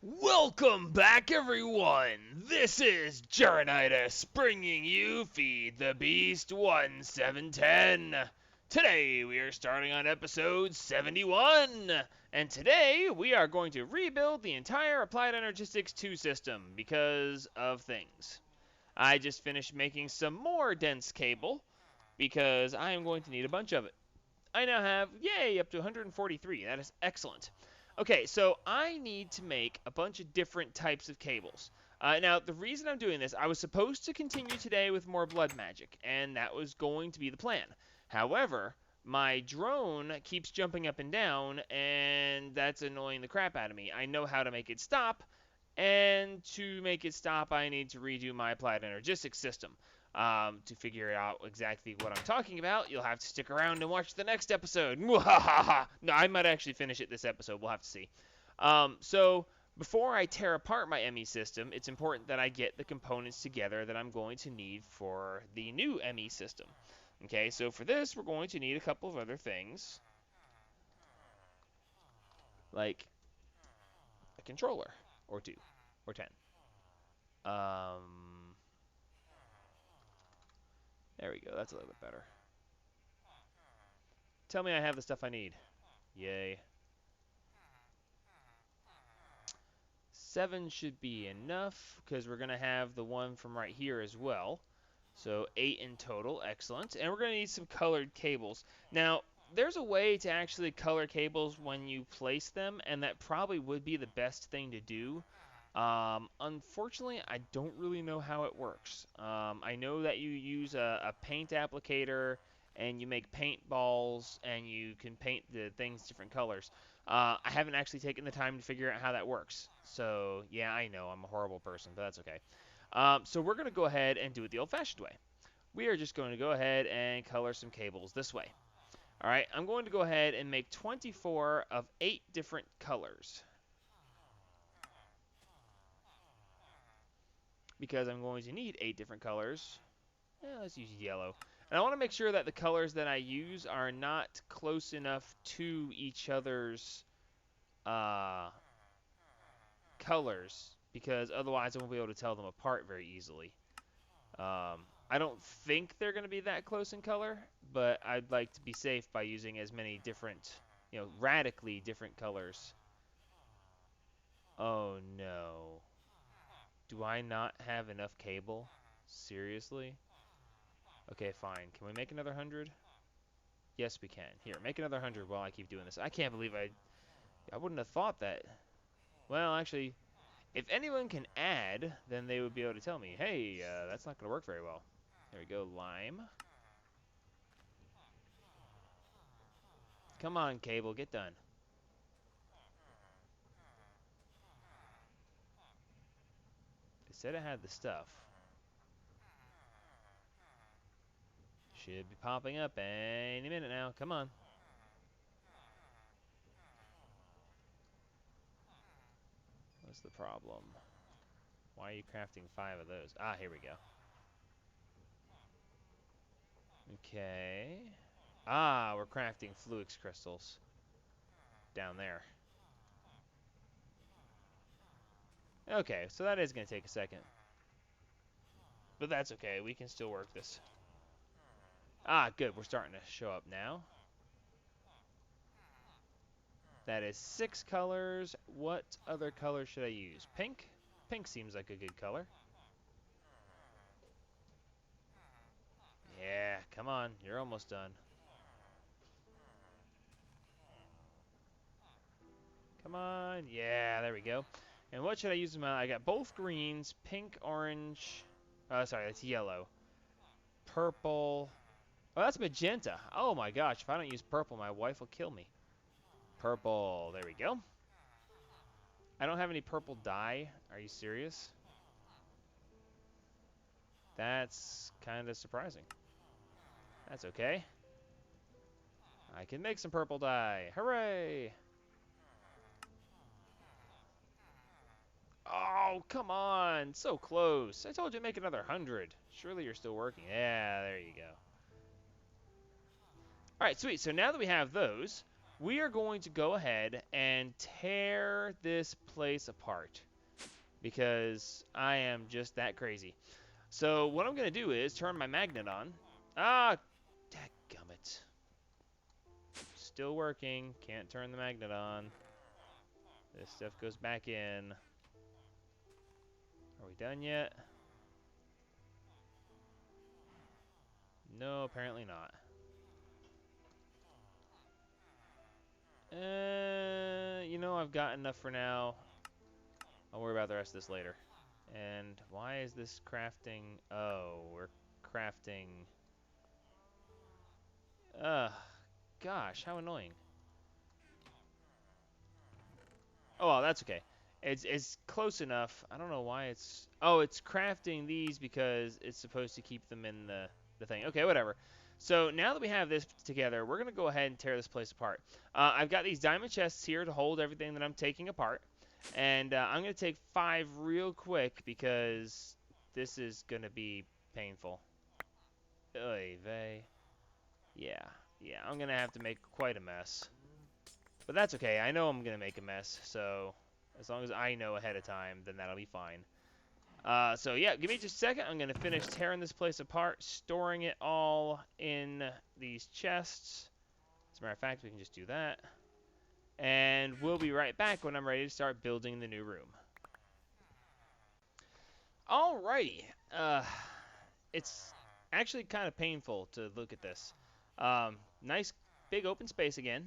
Welcome back, everyone! This is Jaronitis bringing you Feed the Beast 1710. Today we are starting on episode 71, and today we are going to rebuild the entire Applied Energistics 2 system because of things. I just finished making some more dense cable because I am going to need a bunch of it. I now have, yay, up to 143. That is excellent. Okay, so I need to make a bunch of different types of cables. Now, the reason I'm doing this, I was supposed to continue today with more blood magic, and that was going to be the plan. However, my drone keeps jumping up and down, and that's annoying the crap out of me. I know how to make it stop, and to make it stop, I need to redo my applied energistics system. To figure out exactly what I'm talking about, you'll have to stick around and watch the next episode. No, I might actually finish it this episode. We'll have to see. So before I tear apart my ME system, it's important that I get the components together that I'm going to need for the new ME system. Okay, so for this, we're going to need a couple of other things, like a controller, or two, or 10. There we go. That's a little bit better. Tell me I have the stuff I need. Yay. 7 should be enough, because we're going to have the one from right here as well. So 8 in total. Excellent. And we're going to need some colored cables. Now, there's a way to actually color cables when you place them, and that probably would be the best thing to do. Unfortunately, I don't really know how it works. I know that you use a paint applicator, and you make paint balls, and you can paint the things different colors. I haven't actually taken the time to figure out how that works. So, yeah, I know I'm a horrible person, but that's okay. So we're going to go ahead and do it the old-fashioned way. We are just going to go ahead and color some cables this way. All right, I'm going to go ahead and make 24 of 8 different colors, because I'm going to need 8 different colors. Yeah, let's use yellow. And I want to make sure that the colors that I use are not close enough to each other's colors, because otherwise I won't be able to tell them apart very easily. I don't think they're going to be that close in color, but I'd like to be safe by using as many different, radically different colors. Oh no. Do I not have enough cable? Seriously? Okay, fine. Can we make another 100? Yes, we can. Here, make another 100 while I keep doing this. I can't believe I wouldn't have thought that. Well, actually, if anyone can add, then they would be able to tell me, hey, that's not going to work very well. There we go, lime. Come on, cable, get done. They said I had the stuff. Should be popping up any minute now. Come on. What's the problem? Why are you crafting 5 of those? Ah, here we go. Okay. Ah, we're crafting fluix crystals down there. Okay, so that is going to take a second. But that's okay. We can still work this. Ah, good. We're starting to show up now. That is 6 colors. What other color should I use? Pink? Pink seems like a good color. Yeah, come on. You're almost done. Come on. Yeah, there we go. And what should I use? I got both greens, pink, orange. Sorry, that's yellow. Purple. Oh, that's magenta. Oh my gosh, if I don't use purple, my wife will kill me. Purple. There we go. I don't have any purple dye. Are you serious? That's kind of surprising. That's okay. I can make some purple dye. Hooray! Oh, come on. So close. I told you to make another 100. Surely you're still working. Yeah, there you go. All right, sweet. So now that we have those, we are going to go ahead and tear this place apart because I am just that crazy. So what I'm going to do is turn my magnet on. Ah, dadgummit. Still working. Can't turn the magnet on. This stuff goes back in. Are we done yet? No, apparently not. You know, I've got enough for now. I'll worry about the rest of this later. And why is this crafting? Oh, we're crafting. Ugh, gosh, how annoying. Oh, well, that's okay. It's close enough. I don't know why it's... Oh, it's crafting these because it's supposed to keep them in the thing. Okay, whatever. So now that we have this together, we're going to go ahead and tear this place apart. I've got these diamond chests here to hold everything that I'm taking apart. And I'm going to take 5 real quick because this is going to be painful. Oy vey. Yeah, I'm going to have to make quite a mess. But that's okay. I know I'm going to make a mess, so as long as I know ahead of time, then that'll be fine. So yeah, give me just a second. I'm going to finish tearing this place apart, storing it all in these chests. As a matter of fact, we can just do that. And we'll be right back when I'm ready to start building the new room. Alrighty. It's actually kind of painful to look at this. Nice big open space again.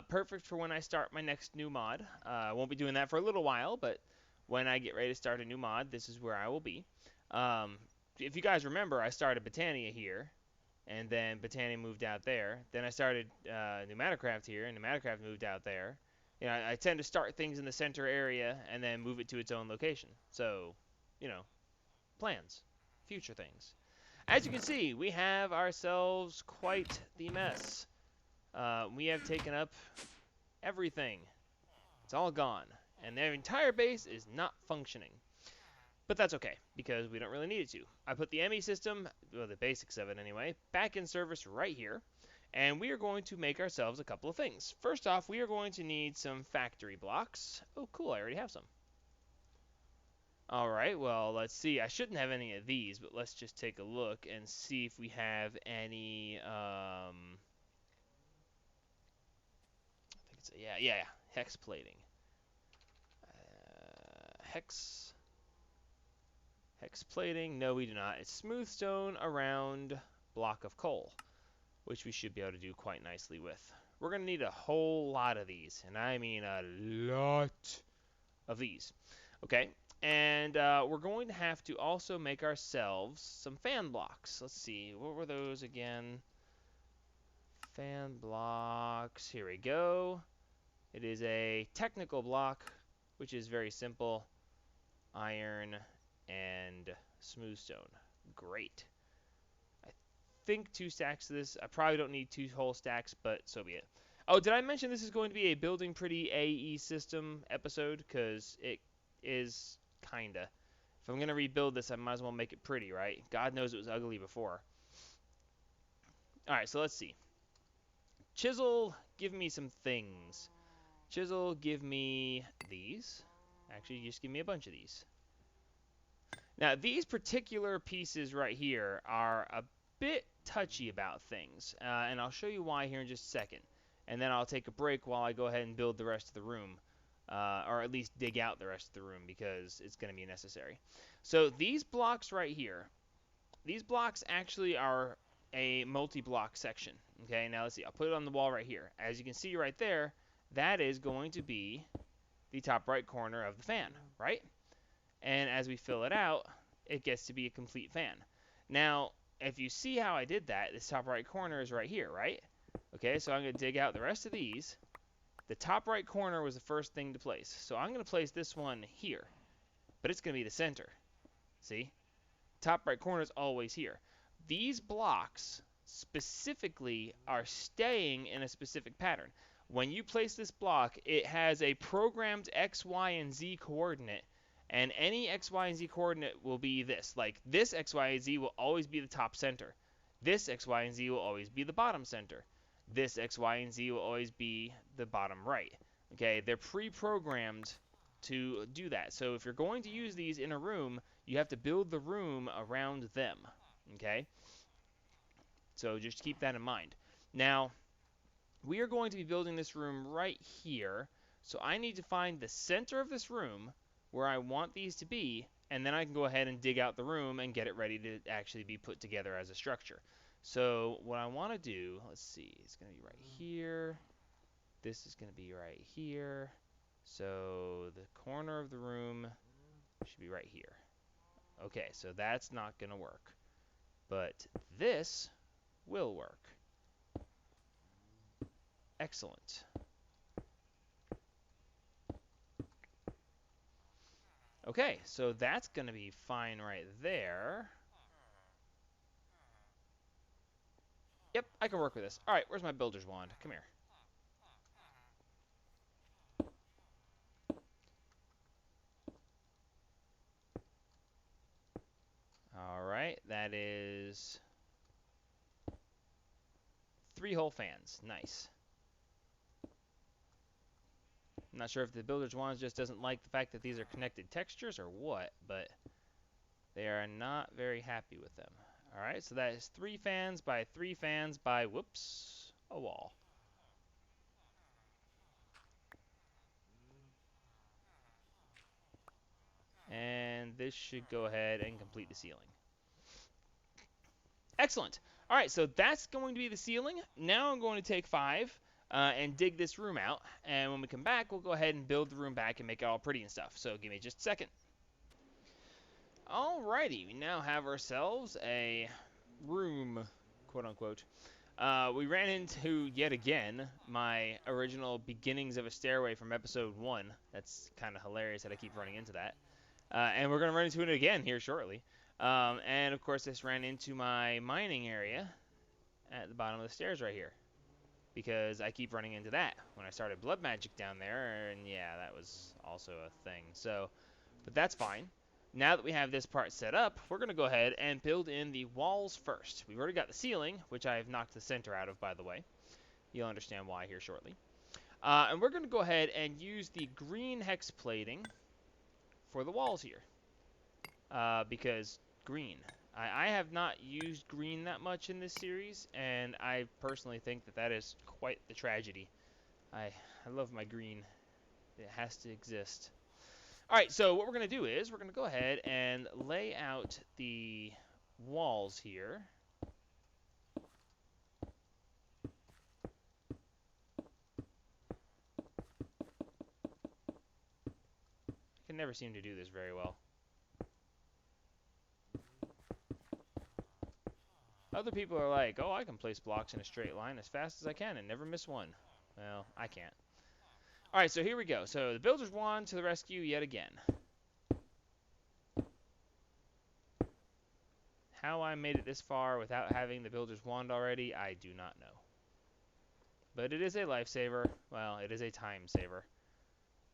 Perfect for when I start my next new mod. I won't be doing that for a little while, but when I get ready to start a new mod, this is where I will be. If you guys remember, I started Botania here, and then Botania moved out there. Then I started Pneumaticraft here, and Pneumaticraft moved out there. You know, I tend to start things in the center area and then move it to its own location. So, you know, plans, future things. As you can see, we have ourselves quite the mess. We have taken up everything. It's all gone. And their entire base is not functioning. But that's okay, because we don't really need it to. I put the ME system, well, the basics of it anyway, back in service right here. And we are going to make ourselves a couple of things. First off, we are going to need some factory blocks. Oh, cool, I already have some. Alright, well, let's see. I shouldn't have any of these, but let's just take a look and see if we have any, I think it's, yeah, hex plating. Hex plating, no we do not. It's smooth stone around block of coal, which we should be able to do quite nicely with. We're going to need a whole lot of these, and I mean a lot of these. Okay, and we're going to have to also make ourselves some fan blocks. Let's see, what were those again? Fan blocks, here we go. It is a technical block, which is very simple. Iron and smooth stone. Great. I think 2 stacks of this. I probably don't need 2 whole stacks, but so be it. Oh, did I mention this is going to be a building pretty AE system episode? Because it is kinda. If I'm going to rebuild this, I might as well make it pretty, right? God knows it was ugly before. Alright, so let's see. Chisel, give me some things. Chisel, give me these. Actually, just give me a bunch of these. Now, these particular pieces right here are a bit touchy about things, and I'll show you why here in just a second. And then I'll take a break while I go ahead and build the rest of the room, or at least dig out the rest of the room because it's going to be necessary. So these blocks right here, these blocks actually are a multi-block section. Okay, now let's see. I'll put it on the wall right here. As you can see right there, that is going to be the top right corner of the fan, right? And as we fill it out, it gets to be a complete fan. Now, if you see how I did that, this top right corner is right here, right? Okay, so I'm going to dig out the rest of these. The top right corner was the first thing to place. So I'm going to place this one here, but it's going to be the center. See? Top right corner is always here. These blocks specifically are staying in a specific pattern. When you place this block, it has a programmed X, Y, and Z coordinate. And any X, Y, and Z coordinate will be this. Like this X, Y, and Z will always be the top center. This X, Y, and Z will always be the bottom center. this X, Y, and Z will always be the bottom right. Okay, they're pre-programmed to do that. So if you're going to use these in a room, you have to build the room around them. Okay, so just keep that in mind. Now, we are going to be building this room right here. So I need to find the center of this room where I want these to be, and then I can go ahead and dig out the room and get it ready to actually be put together as a structure. So what I want to do, let's see, it's going to be right here. This is going to be right here. So the corner of the room should be right here. Okay, so that's not going to work. But this will work. Excellent. Okay, so that's going to be fine right there. Yep, I can work with this. All right, where's my builder's wand? Come here. All right, that is 3 whole fans. Nice. I'm not sure if the builder's wand just doesn't like the fact that these are connected textures or what, but they are not very happy with them. All right, so that is 3 fans by 3 fans by, whoops, a wall. And this should go ahead and complete the ceiling. Excellent. All right, so that's going to be the ceiling. Now I'm going to take 5 and dig this room out. And when we come back, we'll go ahead and build the room back and make it all pretty and stuff. So give me just a second. Alrighty, we now have ourselves a room, quote unquote. We ran into, yet again, my original beginnings of a stairway from episode 1. That's kind of hilarious that I keep running into that. And we're going to run into it again here shortly. And of course, this ran into my mining area at the bottom of the stairs right here, because I keep running into that when I started blood magic down there, and yeah, that was also a thing. So, but that's fine. Now that we have this part set up, we're going to go ahead and build in the walls first. We've already got the ceiling, which I have knocked the center out of, by the way. You'll understand why here shortly. And we're going to go ahead and use the green hex plating for the walls here, because green. I have not used green that much in this series, and I personally think that that is quite the tragedy. I love my green. It has to exist. All right, so what we're going to do is we're going to go ahead and lay out the walls here. I can never seem to do this very well. Other people are like, oh, I can place blocks in a straight line as fast as I can and never miss one. Well, I can't. All right, so here we go. So the builder's wand to the rescue yet again. How I made it this far without having the builder's wand already, I do not know. But it is a lifesaver. Well, it is a time saver.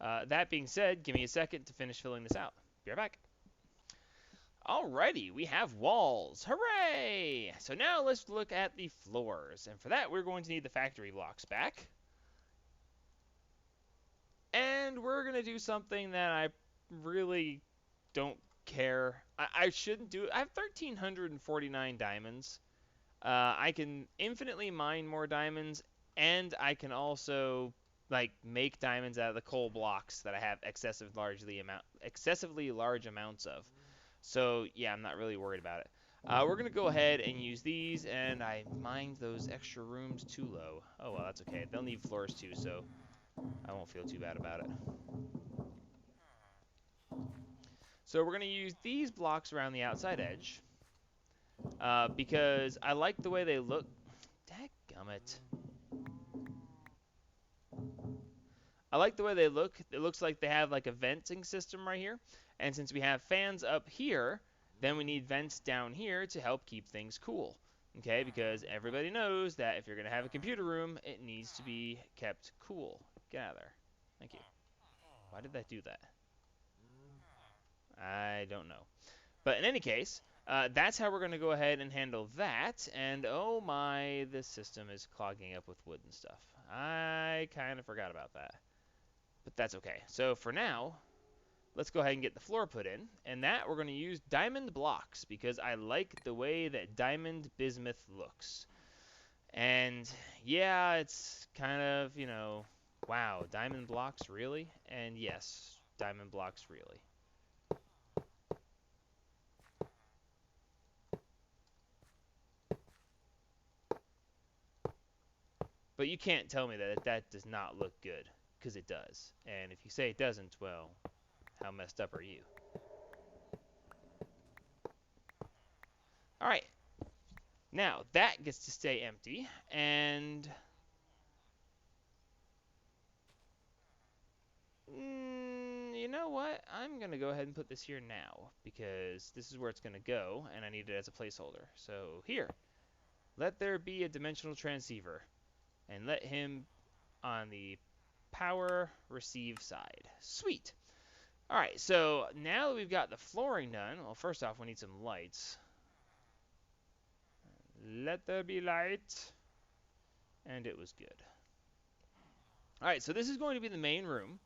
That being said, give me a second to finish filling this out. Be right back. Alrighty, we have walls. Hooray! So now let's look at the floors. And for that, we're going to need the factory blocks back. And we're going to do something that I really don't care. I shouldn't do it. I have 1,349 diamonds. I can infinitely mine more diamonds, and I can also like make diamonds out of the coal blocks that I have excessively large amounts of. So yeah, I'm not really worried about it. We're gonna go ahead and use these, and I mined those extra rooms too low. Oh well, that's okay. They'll need floors too, so I won't feel too bad about it. So we're gonna use these blocks around the outside edge, because I like the way they look. Dadgummit. I like the way they look. It looks like they have like a venting system right here. And since we have fans up here, then we need vents down here to help keep things cool. Okay, because everybody knows that if you're going to have a computer room, it needs to be kept cool. Get out of there. Thank you. Why did that do that? I don't know. But in any case, That's how we're going to go ahead and handle that. And oh my, this system is clogging up with wood and stuff. I kind of forgot about that. But that's okay. So for now, let's go ahead and get the floor put in. And that we're going to use diamond blocks because I like the way that diamond bismuth looks. And yeah, it's kind of, wow, diamond blocks really? And yes, diamond blocks really. But you can't tell me that that does not look good, because it does. And if you say it doesn't, well, how messed up are you? Alright, now that gets to stay empty, and you know what? I'm going to go ahead and put this here now, because this is where it's going to go, and I need it as a placeholder. So here, let there be a dimensional transceiver, and let him on the power receive side. Sweet. Alright, so now that we've got the flooring done, well, first off, we need some lights. Let there be light. And it was good. Alright, so this is going to be the main room.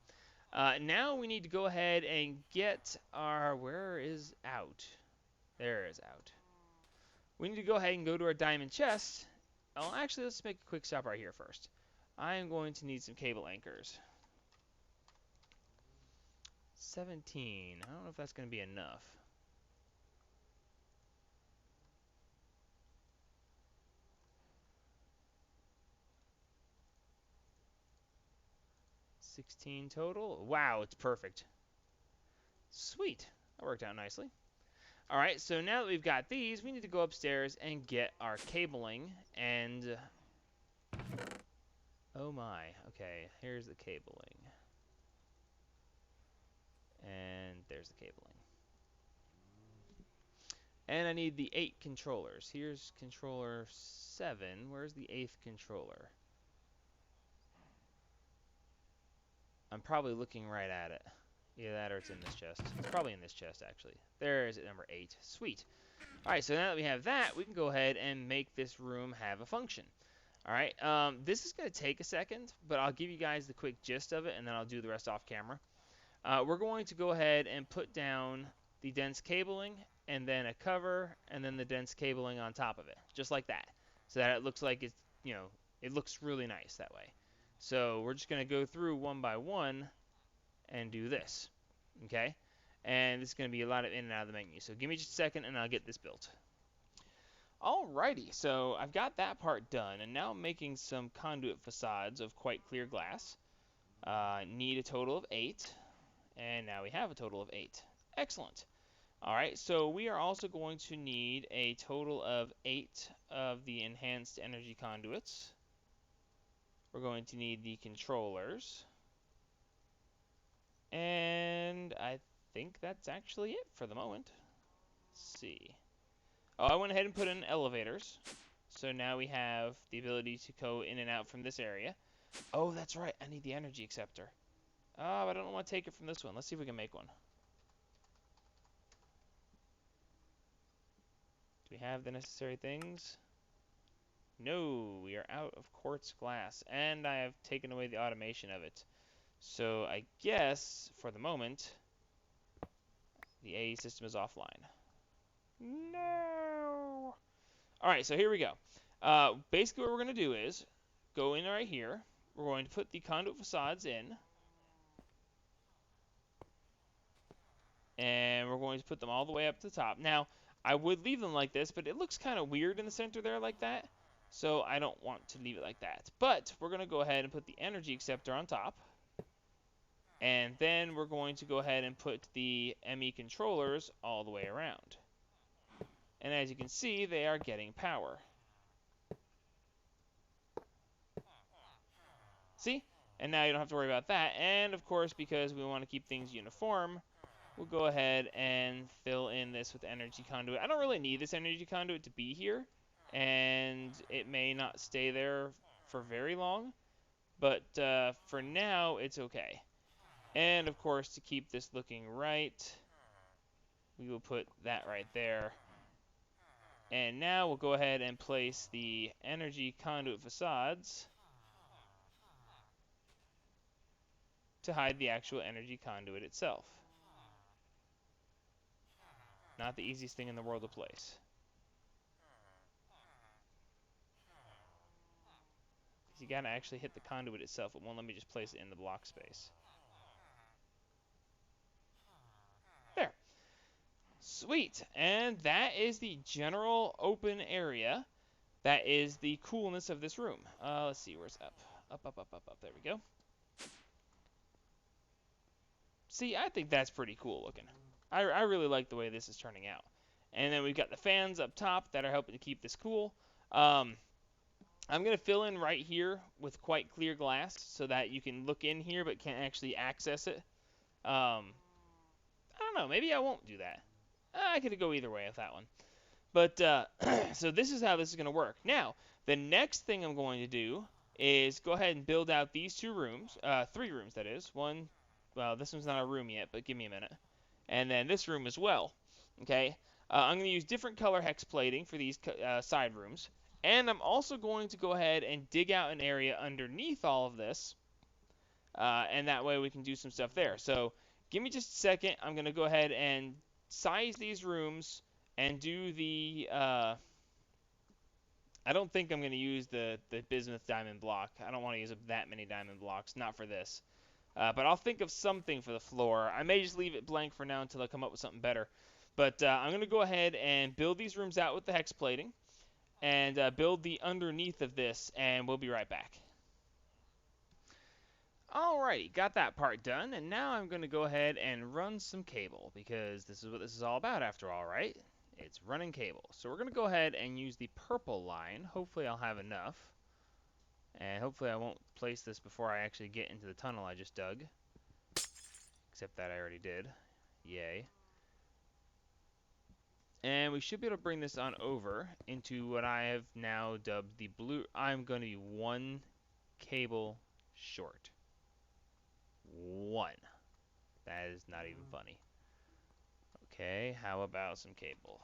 Now we need to go ahead and get our... Where is out? There is out. We need to go ahead and go to our diamond chest. Oh, actually, let's make a quick stop right here first. I am going to need some cable anchors. 17. I don't know if that's going to be enough. $16 total. Wow, it's perfect. Sweet. That worked out nicely. Alright, so now that we've got these, we need to go upstairs and get our cabling. And... oh my. Okay, here's the cabling. And there's the cabling. And I need the 8 controllers. Here's controller 7. Where's the 8th controller? I'm probably looking right at it. Either that or it's in this chest. It's probably in this chest, actually. There is number 8. Sweet. Alright, so now that we have that, we can go ahead and make this room have a function. Alright, this is going to take a second, but I'll give you guys the quick gist of it, and then I'll do the rest off camera. We're going to go ahead and put down the dense cabling, and then a cover, and then the dense cabling on top of it, just like that. So that it looks like it's, it looks really nice that way. So we're just going to go through one by one and do this, okay? And this is going to be a lot of in and out of the menu. So give me just a second, and I'll get this built. Alrighty, so I've got that part done, and now I'm making some conduit facades of quite clear glass. Need a total of 8, and now we have a total of 8. Excellent. Alright, so we are also going to need a total of 8 of the enhanced energy conduits. We're going to need the controllers. And I think that's actually it for the moment. Let's see. Oh, I went ahead and put in elevators. So now we have the ability to go in and out from this area. Oh, that's right. I need the energy acceptor. Oh, I don't want to take it from this one. Let's see if we can make one. Do we have the necessary things? No, we are out of quartz glass. And I have taken away the automation of it. So I guess, for the moment, the AE system is offline. No! Alright, so here we go. Basically what we're going to do is go in right here. We're going to put the conduit facades in. And we're going to put them all the way up to the top. Now, I would leave them like this, but it looks kind of weird in the center there like that. So I don't want to leave it like that. But we're going to go ahead and put the energy acceptor on top. And then we're going to go ahead and put the ME controllers all the way around. And as you can see, they are getting power. See? And now you don't have to worry about that. And of course, because we want to keep things uniform, we'll go ahead and fill in this with energy conduit. I don't really need this energy conduit to be here. And it may not stay there for very long. But for now, it's okay. And of course, to keep this looking right, we will put that right there. And now we'll go ahead and place the energy conduit facades to hide the actual energy conduit itself. Not the easiest thing in the world to place. You gotta actually hit the conduit itself. It won't let me just place it in the block space. There. Sweet. And that is the general open area. That is the coolness of this room. Let's see, where's up? Up, up, up, up, up. There we go. See, I think that's pretty cool looking. I really like the way this is turning out. And then we've got the fans up top that are helping to keep this cool. I'm going to fill in right here with quite clear glass so that you can look in here but can't actually access it. I don't know. Maybe I won't do that. I could go either way with that one. But, so this is how this is going to work. Now, the next thing I'm going to do is go ahead and build out these 2 rooms. 3 rooms, that is. One, well, this one's not a room yet, but give me a minute. And then this room as well. Okay? I'm going to use different color hex plating for these side rooms. And I'm also going to go ahead and dig out an area underneath all of this. And that way we can do some stuff there. So, give me just a second. I'm going to go ahead and size these rooms and do the, I don't think I'm going to use the bismuth diamond block. I don't want to use that many diamond blocks, not for this. But I'll think of something for the floor. I may just leave it blank for now until I come up with something better. But I'm going to go ahead and build these rooms out with the hex plating. And build the underneath of this, and we'll be right back. Alrighty, got that part done, and now I'm going to go ahead and run some cable, because this is what this is all about after all, right? It's running cable. So we're going to go ahead and use the purple line. Hopefully I'll have enough. And hopefully I won't place this before I actually get into the tunnel I just dug. Except that I already did. Yay. And we should be able to bring this on over into what I have now dubbed the blue. I'm going to be 1 cable short. 1. That is not even funny. Okay, how about some cable?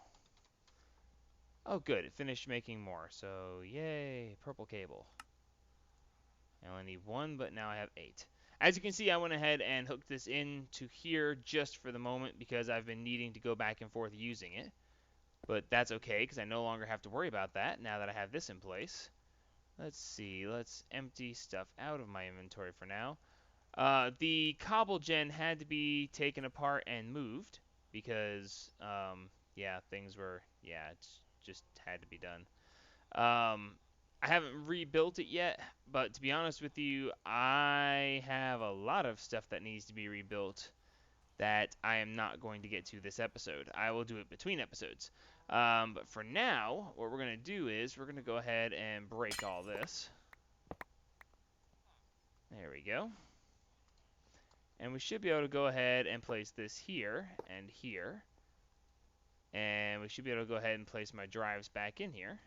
Oh, good. It finished making more. So, yay, purple cable. I only need 1, but now I have 8. As you can see, I went ahead and hooked this into here just for the moment because I've been needing to go back and forth using it. But that's okay because I no longer have to worry about that now that I have this in place. Let's see. Let's empty stuff out of my inventory for now. The cobble gen had to be taken apart and moved because, yeah, things were, yeah, it just had to be done. I haven't rebuilt it yet, but to be honest with you, I have a lot of stuff that needs to be rebuilt that I am not going to get to this episode. I will do it between episodes. But for now, what we're going to do is we're going to go ahead and break all this. There we go. And we should be able to go ahead and place this here and here. And we should be able to go ahead and place my drives back in here.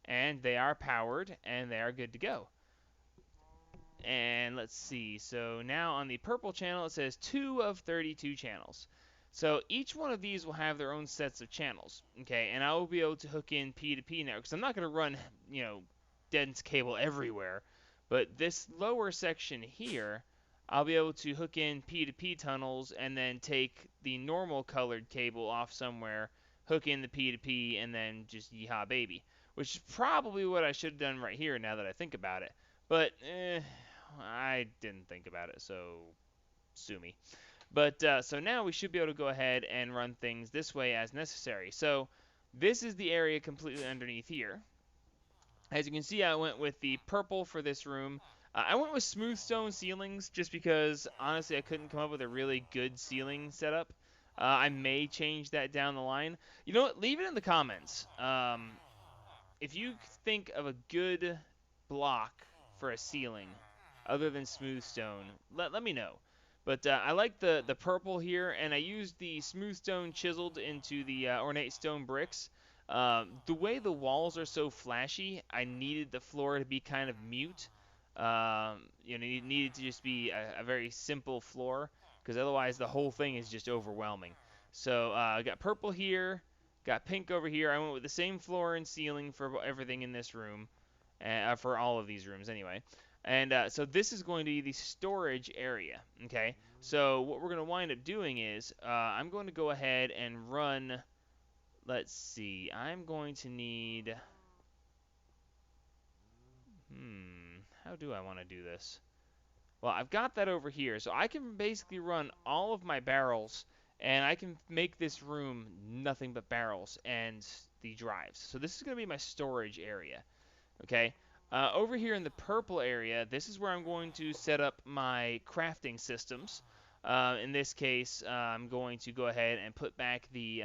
And they are powered and they are good to go. And let's see, so now on the purple channel it says 2 of 32 channels. So each one of these will have their own sets of channels, okay? And I will be able to hook in P2P now, because I'm not going to run, you know, dense cable everywhere. But this lower section here, I'll be able to hook in P2P tunnels and then take the normal colored cable off somewhere, hook in the P2P, and then just yeehaw baby. Which is probably what I should have done right here now that I think about it. But, I didn't think about it, so sue me. But, so now we should be able to go ahead and run things this way as necessary. So, this is the area completely underneath here. As you can see, I went with the purple for this room. I went with smooth stone ceilings just because, honestly, I couldn't come up with a really good ceiling setup. I may change that down the line. You know what? Leave it in the comments. If you think of a good block for a ceiling other than smooth stone, let me know. But I like the purple here, and I used the smooth stone chiseled into the ornate stone bricks. The way the walls are so flashy, I needed the floor to be kind of mute. You know, it needed to just be a very simple floor, because otherwise the whole thing is just overwhelming. So I got purple here, got pink over here. I went with the same floor and ceiling for everything in this room, for all of these rooms anyway. And so this is going to be the storage area, okay? So what we're going to wind up doing is I'm going to go ahead and run, let's see, I'm going to need, how do I want to do this? Well, I've got that over here, so I can basically run all of my barrels, and I can make this room nothing but barrels and the drives. So this is going to be my storage area, okay? Over here in the purple area, this is where I'm going to set up my crafting systems. In this case, I'm going to go ahead and put back the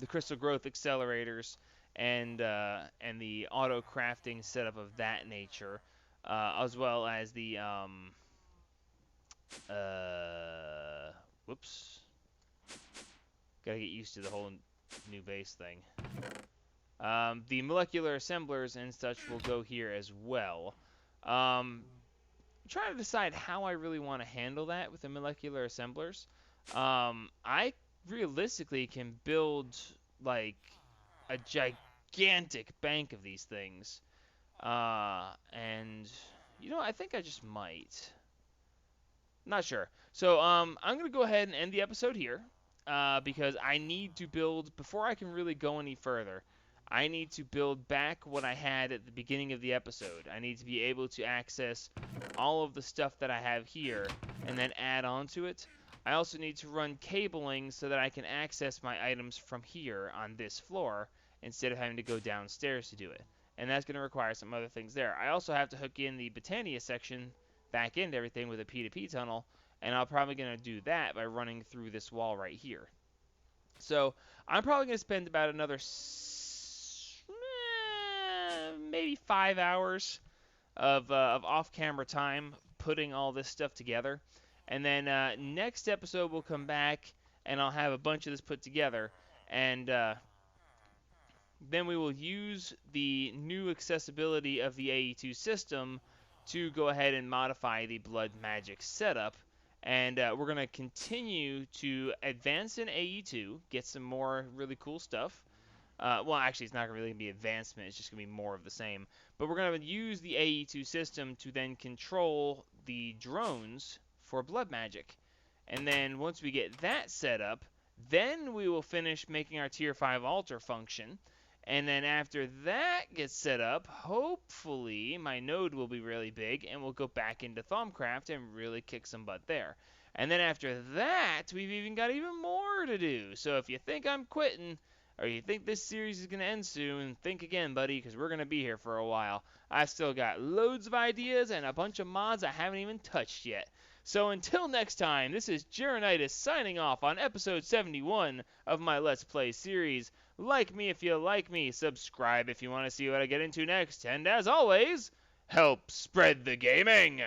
crystal growth accelerators and the auto crafting setup of that nature, as well as the whoops, gotta get used to the whole new base thing. The molecular assemblers and such will go here as well. I'm trying to decide how I really want to handle that with the molecular assemblers. I realistically can build like a gigantic bank of these things. And you know, I think I just might. Not sure. So I'm gonna go ahead and end the episode here, because I need to build before I can really go any further. I need to build back what I had at the beginning of the episode. I need to be able to access all of the stuff that I have here and then add on to it. I also need to run cabling so that I can access my items from here on this floor instead of having to go downstairs to do it. And that's going to require some other things there. I also have to hook in the Botania section back into everything with a P2P tunnel, and I'm probably going to do that by running through this wall right here. So I'm probably going to spend about another maybe 5 hours of off-camera time putting all this stuff together. And then next episode we'll come back and I'll have a bunch of this put together. And then we will use the new accessibility of the AE2 system to go ahead and modify the blood magic setup. And we're going to continue to advance in AE2, get some more really cool stuff. Well, actually, it's not really going to be advancement. It's just going to be more of the same. But we're going to use the AE2 system to then control the drones for blood magic. And then once we get that set up, then we will finish making our Tier 5 altar function. And then after that gets set up, hopefully my node will be really big and we'll go back into Thaumcraft and really kick some butt there. And then after that, we've even got even more to do. So if you think I'm quitting, or you think this series is going to end soon, think again, buddy, because we're going to be here for a while. I still got loads of ideas and a bunch of mods I haven't even touched yet. So until next time, this is Jeronitis signing off on episode 71 of my Let's Play series. Like me if you like me, subscribe if you want to see what I get into next, and as always, help spread the gaming!